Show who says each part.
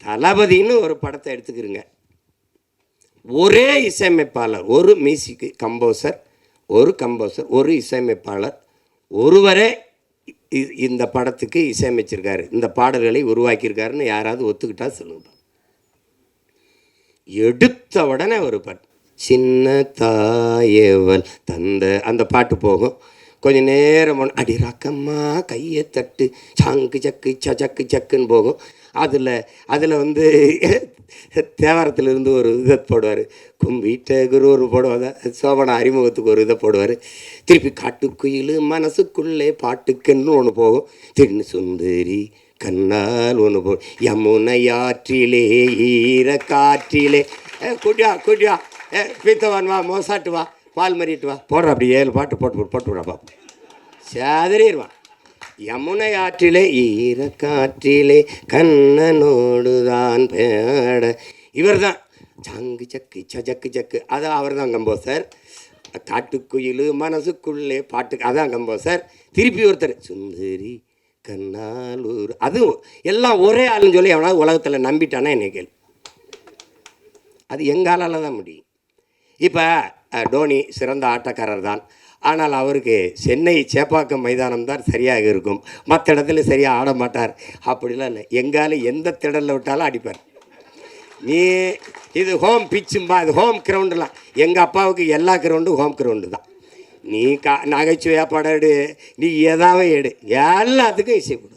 Speaker 1: தளபதின்னு ஒரு படத்தை எடுத்துக்கிறங்க. ஒரே இசையமைப்பாளர், ஒரு மியூசிக் கம்போசர், ஒரு இசையமைப்பாளர் ஒருவரே இந்த படத்துக்கு இசையமைச்சிருக்காரு, இந்த பாடல்களை உருவாக்கியிருக்காருன்னு யாராவது ஒத்துக்கிட்டா சொல்லுங்க. எடுத்த உடனே ஒரு பாட்டு, சின்ன தாயவள் தந்த அந்த பாட்டு போகும். கொஞ்சம் நேரம் அடி ரக்கம்மா கையை தட்டு சாங்கு சக்கு சக்கு சக்குன்னு போகும். அதில் வந்து தேவாரத்திலிருந்து ஒரு இதை போடுவார், கும்பிட்ட குரு ஒரு போடுவாங்க, சோபனா அறிமுகத்துக்கு ஒரு இதை போடுவார். திருப்பி காட்டுக்குயில் மனசுக்குள்ளே பாட்டுக்குன்னு ஒன்று போகும். தின்னு சுந்தரி கண்ணால் ஒன்று போ, யமுனையாற்றிலே ஈர காற்றிலே, குட்டியா பீத்தவான் வா, மோசாட்டு வா, பால் மறிட்டு வா, போடுற அப்படி 7 பாட்டு போட்டு விடா பாப்பா, சேதறிடுவான். யமுனை ஆற்றிலே ஈர காற்றிலே கண்ணனோடு தான் பேட, இவர் தான் சாங்கு சக்கு சக்கு சக்கு, அதான் அவர் தான் கம்போசர். காட்டுக்குயில் மனசுக்குள்ளே பாட்டுக்கு அதான் கம்போசர். திருப்பி ஒருத்தர் சுந்தரி கண்ணாலூர், அது எல்லாம் ஒரே ஆளுன்னு சொல்லி எவனாவது உலகத்தில் நம்பிட்டானா என்னை கேள்வி. அது எங்காலால் தான் முடியும். இப்போ டோனி சிறந்த ஆட்டக்காரர் தான், ஆனால் அவருக்கு சென்னை சேப்பாக்கம் மைதானம் தான் சரியாக இருக்கும், மற்ற இடத்துல சரியாக ஆட மாட்டார். அப்படிலாம் இல்லை, எங்கால எந்த திடலில் விட்டாலும் அடிப்பார். நீ இது ஹோம் பிச்சும்பா, இது ஹோம் கிரவுண்டுலாம், எங்கள் அப்பாவுக்கு எல்லா கிரவுண்டும் ஹோம் கிரவுண்டு தான். நீ நகைச்சுவையாக படம் எடு, நீ எதாவது எடு, எல்லாத்துக்கும் இசை கொடு.